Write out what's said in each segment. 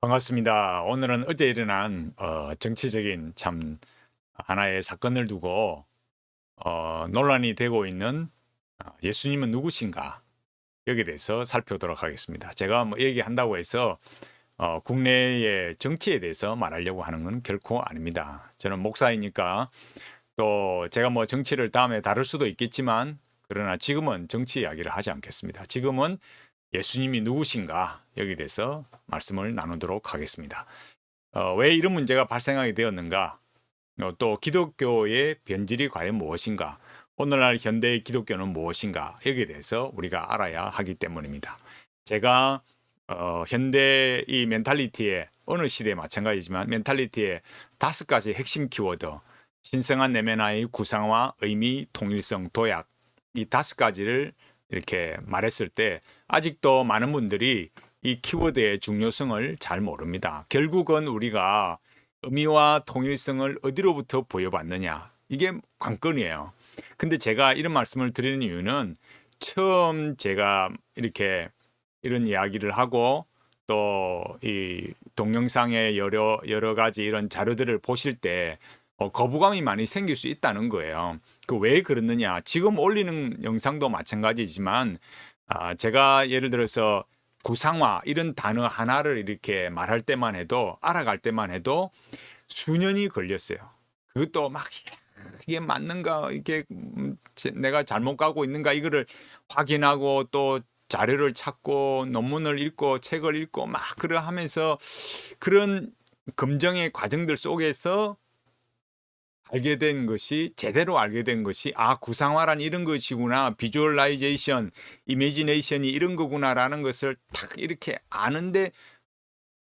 반갑습니다. 오늘은 어제 일어난 정치적인 참 하나의 사건을 두고 논란이 되고 있는 예수님은 누구신가 여기에 대해서 살펴보도록 하겠습니다. 제가 뭐 얘기한다고 해서 국내의 정치에 대해서 말하려고 하는 건 결코 아닙니다. 저는 목사이니까 또 제가 뭐 정치를 다음에 다룰 수도 있겠지만 그러나 지금은 정치 이야기를 하지 않겠습니다. 지금은 예수님이 누구신가 여기에 대해서 말씀을 나누도록 하겠습니다. 왜 이런 문제가 발생하게 되었는가? 또 기독교의 변질이 과연 무엇인가? 오늘날 현대의 기독교는 무엇인가? 여기에 대해서 우리가 알아야 하기 때문입니다. 제가 현대 이 멘탈리티의 어느 시대에 마찬가지지만 멘탈리티의 5가지 핵심 키워드 신성한 내면의 구상화, 의미, 통일성, 도약 이 5가지를 이렇게 말했을 때 아직도 많은 분들이 이 키워드의 중요성을 잘 모릅니다. 결국은 우리가 의미와 통일성을 어디로부터 부여받느냐 이게 관건이에요. 근데 제가 이런 말씀을 드리는 이유는 처음 제가 이렇게 이런 이야기를 하고 또 이 동영상의 여러 가지 이런 자료들을 보실 때 거부감이 많이 생길 수 있다는 거예요. 그 왜 그러느냐? 지금 올리는 영상도 마찬가지지만 제가 예를 들어서 구상화 이런 단어 하나를 이렇게 말할 때만 해도 알아갈 때만 해도 수년이 걸렸어요. 그것도 막 이게 맞는가 이게 내가 잘못 가고 있는가 이거를 확인하고 또 자료를 찾고 논문을 읽고 책을 읽고 막 그러 하면서 그런 검증의 과정들 속에서 알게 된 것이 제대로 알게 된 것이 구상화란 이런 것이구나. 비주얼라이제이션, 이미지네이션이 이런 거구나라는 것을 딱 이렇게 아는데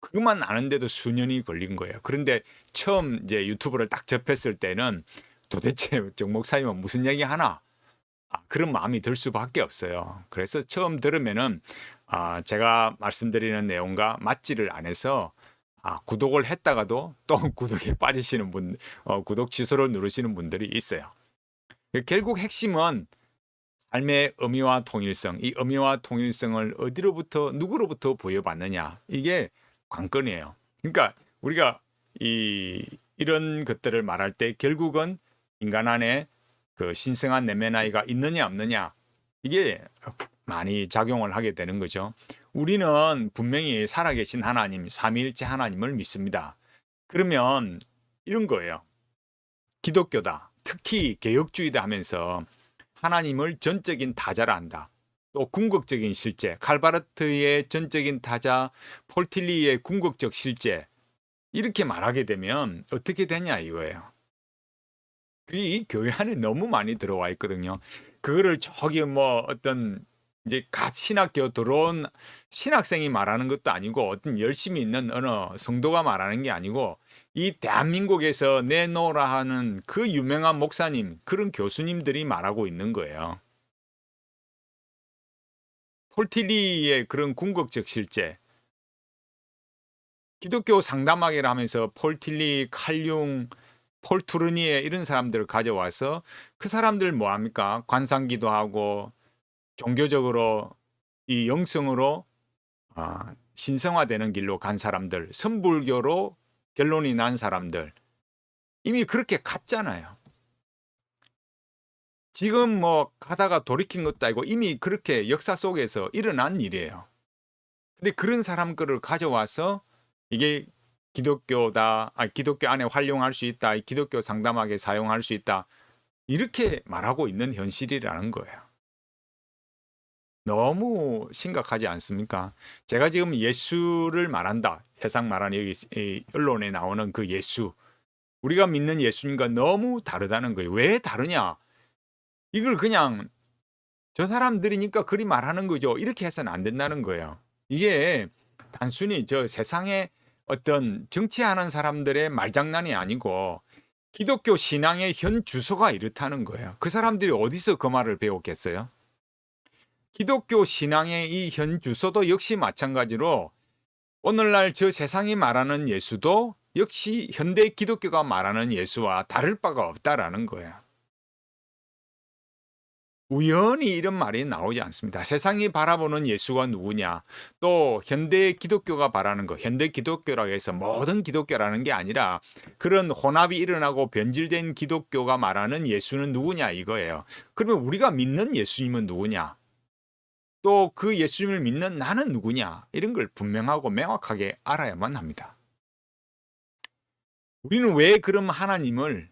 그것만 아는데도 수년이 걸린 거예요. 그런데 처음 이제 유튜브를 딱 접했을 때는 도대체 정 목사님은 무슨 얘기 하나? 그런 마음이 들 수밖에 없어요. 그래서 처음 들으면은 제가 말씀드리는 내용과 맞지를 안 해서 구독을 했다가도 또 구독에 빠지시는 분, 구독 취소를 누르시는 분들이 있어요. 결국 핵심은 삶의 의미와 통일성, 이 의미와 통일성을 어디로부터, 누구로부터 부여받느냐. 이게 관건이에요. 그러니까 우리가 이런 것들을 말할 때 결국은 인간 안에 그 신성한 내면아이가 있느냐, 없느냐. 이게 많이 작용을 하게 되는 거죠. 우리는 분명히 살아계신 하나님, 삼위일체 하나님을 믿습니다. 그러면 이런 거예요. 기독교다. 특히 개혁주의다 하면서 하나님을 전적인 타자라 한다. 또 궁극적인 실제, 칼바르트의 전적인 타자, 폴틸리의 궁극적 실제 이렇게 말하게 되면 어떻게 되냐 이거예요. 이 교회 안에 너무 많이 들어와 있거든요. 그거를 저기 뭐 어떤 이제 갓 신학교 들어온 신학생이 말하는 것도 아니고 어떤 열심히 있는 어느 성도가 말하는 게 아니고 이 대한민국에서 내놓으라 하는 그 유명한 목사님, 그런 교수님들이 말하고 있는 거예요. 폴티리의 그런 궁극적 실제, 기독교 상담학이라 하면서 폴틸리, 칼융, 폴투르니에 이런 사람들을 가져와서 그 사람들 뭐 합니까? 관상기도 하고 종교적으로 이 영성으로 신성화되는 길로 간 사람들, 선불교로 결론이 난 사람들 이미 그렇게 갔잖아요. 지금 뭐 가다가 돌이킨 것도 아니고 이미 그렇게 역사 속에서 일어난 일이에요. 근데 그런 사람 거를 가져와서 이게 기독교다, 기독교 안에 활용할 수 있다, 기독교 상담하게 사용할 수 있다, 이렇게 말하고 있는 현실이라는 거예요. 너무 심각하지 않습니까? 제가 지금 예수를 말한다. 세상 말하는 여기 이 언론에 나오는 그 예수. 우리가 믿는 예수님과 너무 다르다는 거예요. 왜 다르냐? 이걸 그냥 저 사람들이니까 그리 말하는 거죠. 이렇게 해서는 안 된다는 거예요. 이게 단순히 저 세상에 어떤 정치하는 사람들의 말장난이 아니고 기독교 신앙의 현 주소가 이렇다는 거예요. 그 사람들이 어디서 그 말을 배웠겠어요? 기독교 신앙의 이 현 주소도 역시 마찬가지로 오늘날 저 세상이 말하는 예수도 역시 현대 기독교가 말하는 예수와 다를 바가 없다라는 거예요. 우연히 이런 말이 나오지 않습니다. 세상이 바라보는 예수가 누구냐, 또 현대 기독교가 바라는 것, 현대 기독교라고 해서 모든 기독교라는 게 아니라 그런 혼합이 일어나고 변질된 기독교가 말하는 예수는 누구냐 이거예요. 그러면 우리가 믿는 예수님은 누구냐? 또 그 예수님을 믿는 나는 누구냐? 이런 걸 분명하고 명확하게 알아야만 합니다. 우리는 왜 그럼 하나님을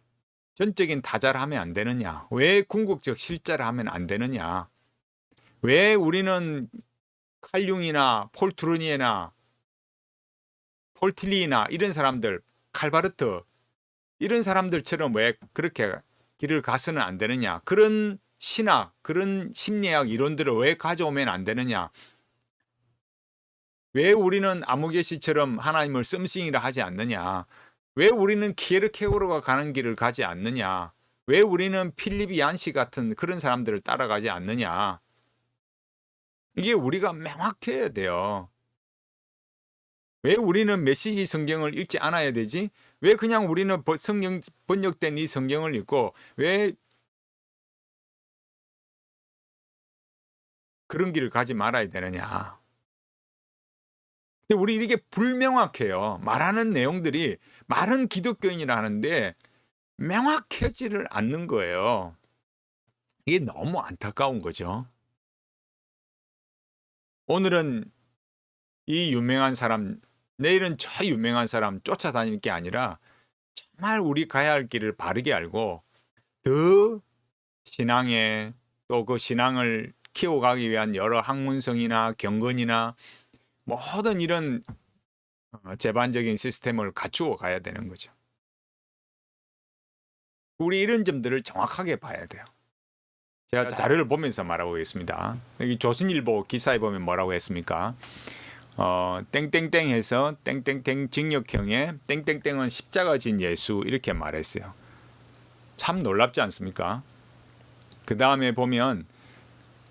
전적인 타자를 하면 안 되느냐? 왜 궁극적 실자를 하면 안 되느냐? 왜 우리는 칼융이나 폴트루니에나 폴틸리나 이런 사람들, 칼바르트 이런 사람들처럼 왜 그렇게 길을 가서는 안 되느냐? 그런 신학, 그런 심리학 이론들을 왜 가져오면 안 되느냐? 왜 우리는 아무개시처럼 하나님을 썸씽이라 하지 않느냐? 왜 우리는 키에르케고르가 가는 길을 가지 않느냐? 왜 우리는 필립 얀시 같은 그런 사람들을 따라가지 않느냐? 이게 우리가 명확해야 돼요. 왜 우리는 메시지 성경을 읽지 않아야 되지? 왜 그냥 우리는 성경 번역된 이 성경을 읽고 왜 그런 길을 가지 말아야 되느냐? 근데 우리 이게 불명확해요. 말하는 내용들이 말은 기독교인이라 하는데 명확하지를 않는 거예요. 이게 너무 안타까운 거죠. 오늘은 이 유명한 사람, 내일은 저 유명한 사람 쫓아다닐 게 아니라 정말 우리 가야 할 길을 바르게 알고 더 신앙에 또 그 신앙을 키워가기 위한 여러 학문성이나 경건이나 모든 이런 제반적인 시스템을 갖추어 가야 되는 거죠. 우리 이런 점들을 정확하게 봐야 돼요. 제가 자료를 보면서 말하고 있습니다. 여기 조선일보 기사에 보면 뭐라고 했습니까? 땡땡땡 해서 땡땡땡 징역형에 땡땡땡은 십자가 진 예수 이렇게 말했어요. 참 놀랍지 않습니까? 그 다음에 보면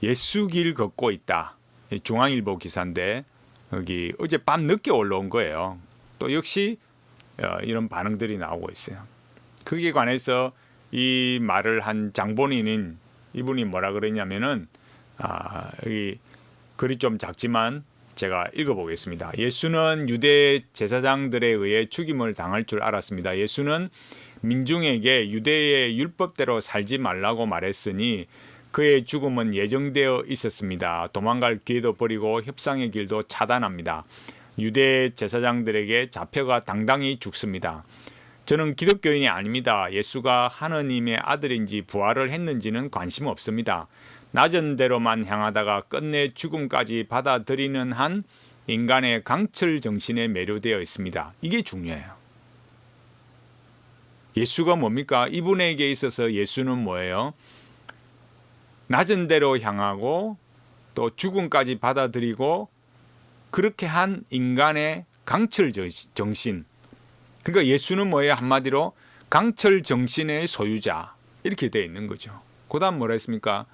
예수 길 걷고 있다. 중앙일보 기사인데 여기 어젯밤 늦게 올라온 거예요. 또 역시 이런 반응들이 나오고 있어요. 거기에 관해서 이 말을 한 장본인인 이분이 뭐라 그랬냐면은 여기 글이 좀 작지만 제가 읽어보겠습니다. 예수는 유대 제사장들에 의해 죽임을 당할 줄 알았습니다. 예수는 민중에게 유대의 율법대로 살지 말라고 말했으니 그의 죽음은 예정되어 있었습니다. 도망갈 기회도 버리고 협상의 길도 차단합니다. 유대 제사장들에게 잡혀가 당당히 죽습니다. 저는 기독교인이 아닙니다. 예수가 하느님의 아들인지 부활을 했는지는 관심 없습니다. 낮은 대로만 향하다가 끝내 죽음까지 받아들이는 한 인간의 강철 정신에 매료되어 있습니다. 이게 중요해요. 예수가 뭡니까? 이분에게 있어서 예수는 뭐예요? 낮은 대로 향하고 또 죽음까지 받아들이고 그렇게 한 인간의 강철 정신. 그러니까 예수는 뭐예요? 한마디로 강철 정신의 소유자 이렇게 되어 있는 거죠. 그 다음 뭐라 했습니까?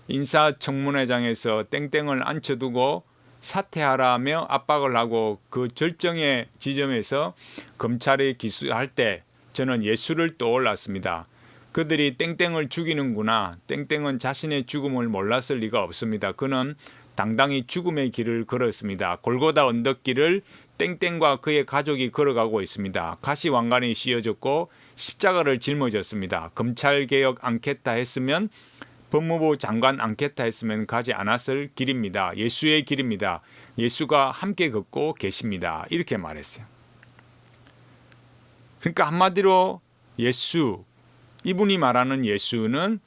인사청문회장에서 땡땡을 앉혀두고 사퇴하라며 압박을 하고 그 절정의 지점에서 검찰이 기소할 때 저는 예수를 떠올랐습니다. 그들이 땡땡을 죽이는구나. 땡땡은 자신의 죽음을 몰랐을 리가 없습니다. 그는 당당히 죽음의 길을 걸었습니다. 골고다 언덕길을 땡땡과 그의 가족이 걸어가고 있습니다. 가시왕관이 씌워졌고 십자가를 짊어졌습니다. 검찰개혁 않겠다 했으면 법무부 장관 않겠다 했으면 가지 않았을 길입니다. 예수의 길입니다. 예수가 함께 걷고 계십니다. 이렇게 말했어요. 그러니까 한마디로 예수, 이분이 말하는 예수는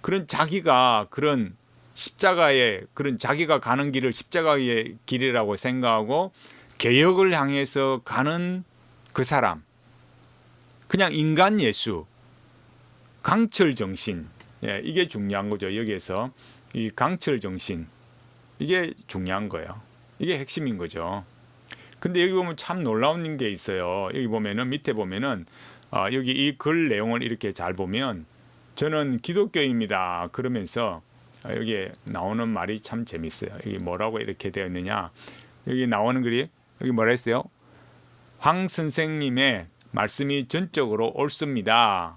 그런 자기가 그런 십자가의 그런 자기가 가는 길을 십자가의 길이라고 생각하고 개혁을 향해서 가는 그 사람, 그냥 인간 예수, 강철 정신, 이게 중요한 거죠. 여기에서 이 강철 정신, 이게 중요한 거예요. 이게 핵심인 거죠. 근데 여기 보면 참 놀라운 게 있어요. 여기 보면은 밑에 보면은 여기 이 글 내용을 이렇게 잘 보면 저는 기독교인입니다. 그러면서 여기에 나오는 말이 참 재밌어요. 여기 뭐라고 이렇게 되어 있느냐? 여기 나오는 글이 여기 뭐라 했어요? 황 선생님의 말씀이 전적으로 옳습니다.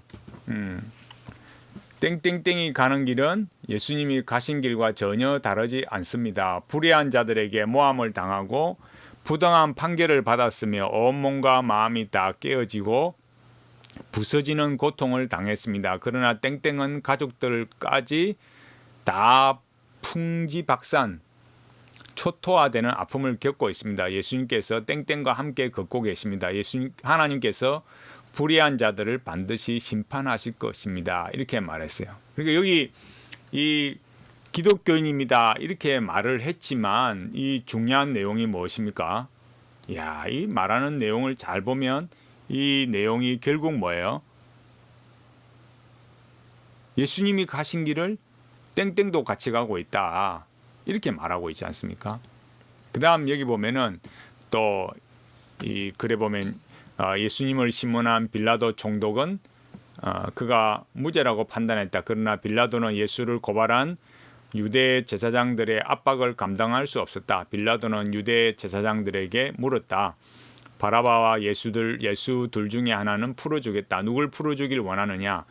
땡땡땡이 가는 길은 예수님이 가신 길과 전혀 다르지 않습니다. 불의한 자들에게 모함을 당하고 부당한 판결을 받았으며 온몸과 마음이 다 깨어지고 부서지는 고통을 당했습니다. 그러나 땡땡은 가족들까지 다 풍지박산 초토화되는 아픔을 겪고 있습니다. 예수님께서 땡땡과 함께 걷고 계십니다. 하나님께서 불의한 자들을 반드시 심판하실 것입니다. 이렇게 말했어요. 그러니까 여기 이 기독교인입니다. 이렇게 말을 했지만 이 중요한 내용이 무엇입니까? 이 말하는 내용을 잘 보면 이 내용이 결국 뭐예요? 예수님이 가신 길을 땡땡도 같이 가고 있다. 이렇게 말하고 있지 않습니까? 그 다음 여기 보면은 또 이 글에 보면 예수님을 심문한 빌라도 총독은 그가 무죄라고 판단했다. 그러나 빌라도는 예수를 고발한 유대 제사장들의 압박을 감당할 수 없었다. 빌라도는 유대 제사장들에게 물었다. 바라바와 예수 둘 중에 하나는 풀어주겠다. 누굴 풀어주길 원하느냐?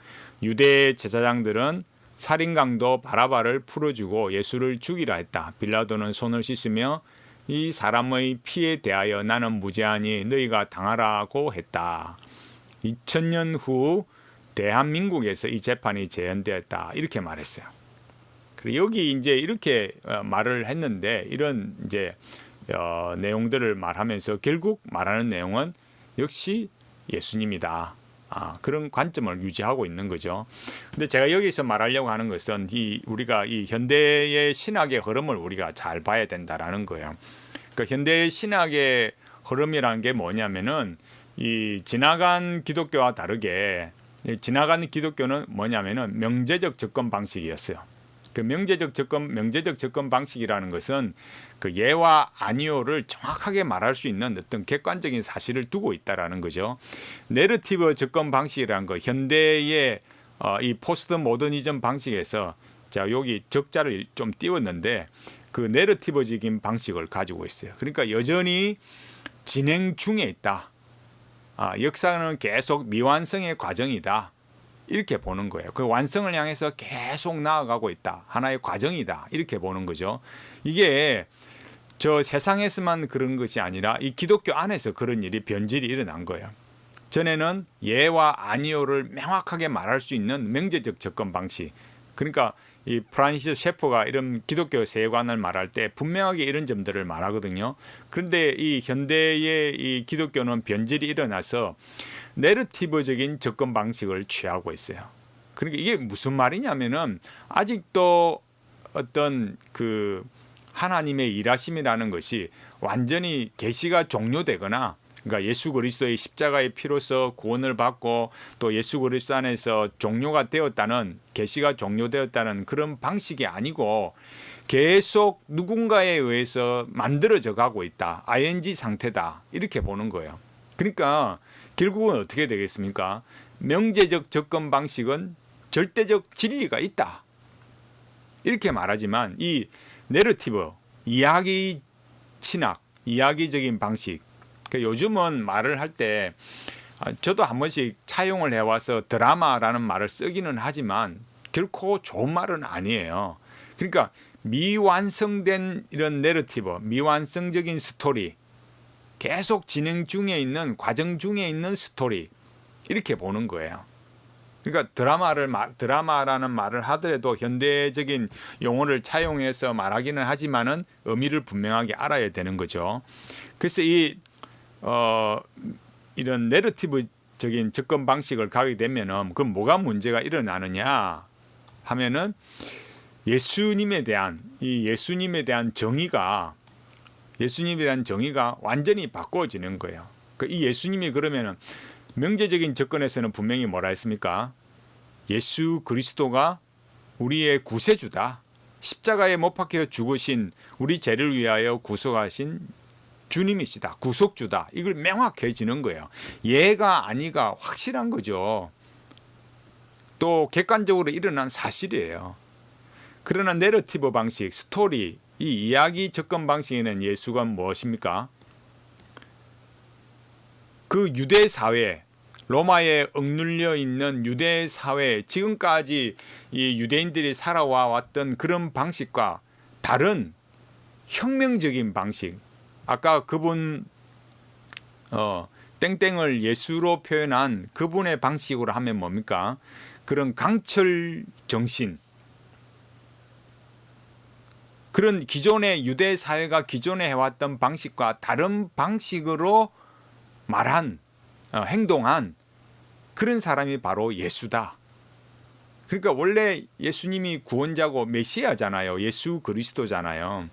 유대 제사장들은 살인강도 바라바를 풀어주고 예수를 죽이라 했다. 빌라도는 손을 씻으며 이 사람의 피에 대하여 나는 무죄하니 너희가 당하라고 했다. 2000년 후 대한민국에서 이 재판이 재현되었다. 이렇게 말했어요. 그리고 여기 이제 이렇게 말을 했는데 이런 이제 내용들을 말하면서 결국 말하는 내용은 역시 예수님이다. 그런 관점을 유지하고 있는 거죠. 근데 제가 여기서 말하려고 하는 것은 우리가 이 현대의 신학의 흐름을 우리가 잘 봐야 된다라는 거예요. 그러니까 현대 신학의 흐름이라는 게 뭐냐면은 이 지나간 기독교와 다르게 지나간 기독교는 뭐냐면은 명제적 접근 방식이었어요. 그 명제적 접근 방식이라는 것은 그 예와 아니오를 정확하게 말할 수 있는 어떤 객관적인 사실을 두고 있다라는 거죠. 내러티브 접근 방식이라는 거, 현대의 이 포스트 모더니즘 방식에서 자 여기 적자를 좀 띄웠는데 그 내러티브적인 방식을 가지고 있어요. 그러니까 여전히 진행 중에 있다. 역사는 계속 미완성의 과정이다. 이렇게 보는 거예요. 그 완성을 향해서 계속 나아가고 있다. 하나의 과정이다. 이렇게 보는 거죠. 이게 저 세상에서만 그런 것이 아니라 이 기독교 안에서 그런 일이 변질이 일어난 거예요. 전에는 예와 아니오를 명확하게 말할 수 있는 명제적 접근 방식. 그러니까 이 프란시스 셰퍼가 이런 기독교 세계관을 말할 때 분명하게 이런 점들을 말하거든요. 그런데 이 현대의 이 기독교는 변질이 일어나서 내러티브적인 접근 방식을 취하고 있어요. 그러니까 이게 무슨 말이냐면은 아직도 어떤 그 하나님의 일하심이라는 것이 완전히 계시가 종료되거나 그러니까 예수 그리스도의 십자가의 피로서 구원을 받고 또 예수 그리스도 안에서 종료가 되었다는 계시가 종료되었다는 그런 방식이 아니고 계속 누군가에 의해서 만들어져 가고 있다. ing 상태다. 이렇게 보는 거예요. 그러니까 결국은 어떻게 되겠습니까? 명제적 접근 방식은 절대적 진리가 있다. 이렇게 말하지만 이 내러티브, 이야기 신학, 이야기적인 방식 요즘은 말을 할 때 저도 한 번씩 차용을 해와서 드라마라는 말을 쓰기는 하지만 결코 좋은 말은 아니에요. 그러니까 미완성된 이런 내러티브, 미완성적인 스토리, 계속 진행 중에 있는 과정 중에 있는 스토리 이렇게 보는 거예요. 그러니까 드라마라는 말을 하더라도 현대적인 용어를 차용해서 말하기는 하지만은 의미를 분명하게 알아야 되는 거죠. 그래서 이런 내러티브적인 접근 방식을 가게 되면은 그럼 뭐가 문제가 일어나느냐 하면은 예수님에 대한 정의가 완전히 바꿔지는 거예요. 이 예수님이 그러면은 명제적인 접근에서는 분명히 뭐라 했습니까? 예수 그리스도가 우리의 구세주다. 십자가에 못 박혀 죽으신 우리 죄를 위하여 구속하신 주님이시다. 구속주다. 이걸 명확해지는 거예요. 예가 아니가 확실한 거죠. 또 객관적으로 일어난 사실이에요. 그러나 내러티브 방식, 스토리, 이 이야기 접근 방식에는 예수가 무엇입니까? 그 유대 사회, 로마에 억눌려 있는 유대 사회, 지금까지 이 유대인들이 살아와 왔던 그런 방식과 다른 혁명적인 방식. 아까 그분 땡땡을 예수로 표현한 그분의 방식으로 하면 뭡니까? 그런 강철 정신, 그런 기존의 유대 사회가 기존에 해왔던 방식과 다른 방식으로 말한 행동한 그런 사람이 바로 예수다. 그러니까 원래 예수님이 구원자고 메시아잖아요. 예수 그리스도잖아요.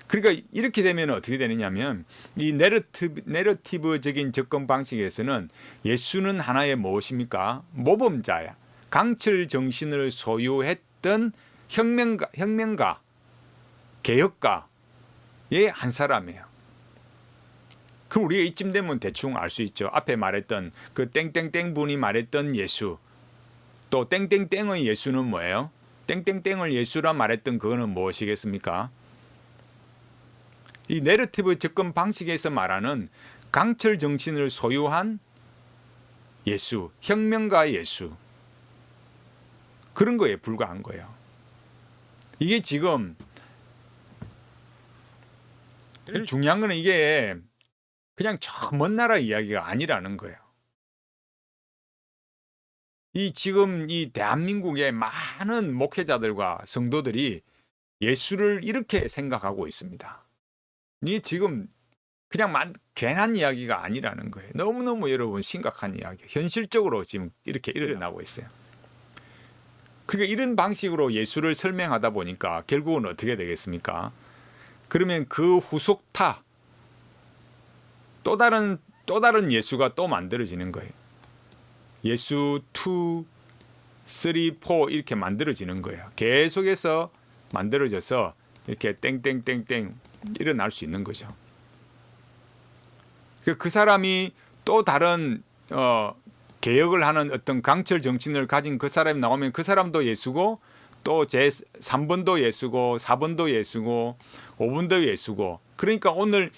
그러니까 이렇게 되면 어떻게 되느냐면 이 내러티브적인 접근 방식에서는 예수는 하나의 무엇입니까? 모범자야. 강철 정신을 소유했던 혁명가, 개혁가의 한 사람이에요. 그럼 우리가 이쯤 되면 대충 알 수 있죠. 앞에 말했던 그 땡땡땡 분이 말했던 예수, 또 땡땡땡의 예수는 뭐예요? 땡땡땡을 예수라 말했던 그거는 무엇이겠습니까? 이 내러티브 접근 방식에서 말하는 강철 정신을 소유한 예수, 혁명가의 예수, 그런 거에 불과한 거예요. 이게 지금 중요한 거는 이게 그냥 저 먼 나라 이야기가 아니라는 거예요. 이 지금 이 대한민국의 많은 목회자들과 성도들이 예수를 이렇게 생각하고 있습니다. 이게 지금 그냥 괜한 이야기가 아니라는 거예요. 너무너무 여러분 심각한 이야기. 현실적으로 지금 이렇게 일어나고 있어요. 그러니까 이런 방식으로 예수를 설명하다 보니까 결국은 어떻게 되겠습니까? 그러면 그 후속타 또 다른 예수가 또 만들어지는 거예요. 예수 2, 3, 4 이렇게 만들어지는 거예요. 계속해서 만들어져서 이렇게 땡땡땡땡 일어날 수 있는 거죠. 그 사람이 또 다른 개혁을 하는 어떤 강철 정신을 가진 그 사람이 나오면 그 사람도 예수고 또 제 3번도 예수고 4번도 예수고 5번도 예수고. 그러니까 오늘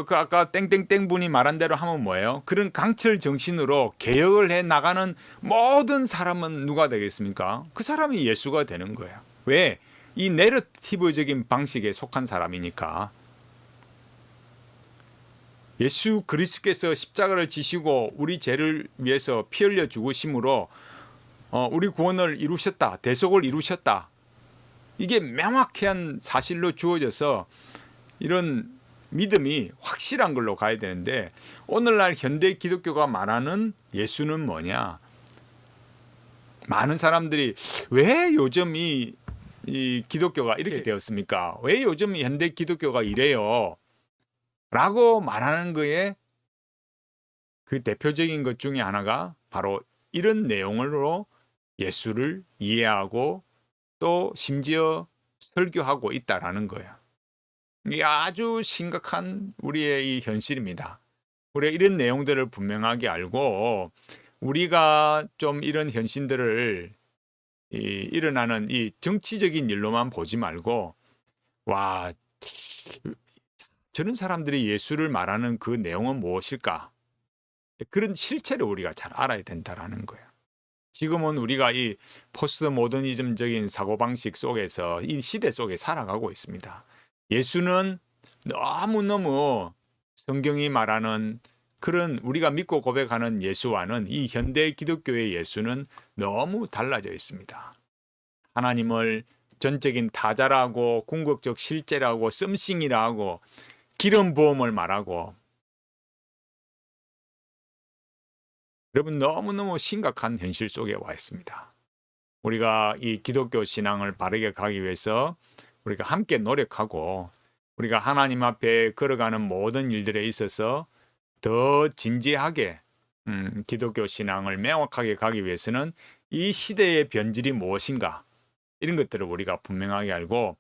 그 아까 땡땡땡 분이 말한 대로 하면 뭐예요? 그런 강철 정신으로 개혁을 해 나가는 모든 사람은 누가 되겠습니까? 그 사람이 예수가 되는 거예요. 왜? 이 내러티브적인 방식에 속한 사람이니까. 예수 그리스도께서 십자가를 지시고 우리 죄를 위해서 피 흘려 죽으심으로 우리 구원을 이루셨다. 대속을 이루셨다. 이게 명확한 사실로 주어져서 이런 믿음이 확실한 걸로 가야 되는데, 오늘날 현대 기독교가 말하는 예수는 뭐냐? 많은 사람들이 왜 요즘 이 기독교가 이렇게 되었습니까? 왜 요즘 현대 기독교가 이래요? 라고 말하는 거에 그 대표적인 것 중에 하나가 바로 이런 내용으로 예수를 이해하고 또 심지어 설교하고 있다라는 거예요. 이게 아주 심각한 우리의 이 현실입니다. 우리가 이런 내용들을 분명하게 알고 우리가 좀 이런 현실들을 일어나는 이 정치적인 일로만 보지 말고, 와, 저런 사람들이 예수를 말하는 그 내용은 무엇일까? 그런 실체를 우리가 잘 알아야 된다라는 거예요. 지금은 우리가 이 포스트 모더니즘적인 사고방식 속에서 이 시대 속에 살아가고 있습니다. 예수는 너무너무 성경이 말하는 그런 우리가 믿고 고백하는 예수와는 이 현대 기독교의 예수는 너무 달라져 있습니다. 하나님을 전적인 타자라고, 궁극적 실제라고, 썸씽이라고, 기름 부음을 말하고, 여러분 너무너무 심각한 현실 속에 와 있습니다. 우리가 이 기독교 신앙을 바르게 가기 위해서 우리가 함께 노력하고 우리가 하나님 앞에 걸어가는 모든 일들에 있어서 더 진지하게 기독교 신앙을 명확하게 가기 위해서는 이 시대의 변질이 무엇인가, 이런 것들을 우리가 분명하게 알고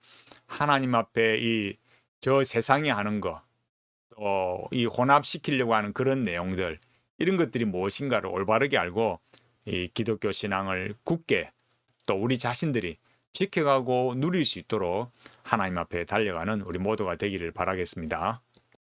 하나님 앞에 저 세상이 하는 거, 또 이 혼합시키려고 하는 그런 내용들, 이런 것들이 무엇인가를 올바르게 알고 이 기독교 신앙을 굳게 또 우리 자신들이 지켜가고 누릴 수 있도록 하나님 앞에 달려가는 우리 모두가 되기를 바라겠습니다.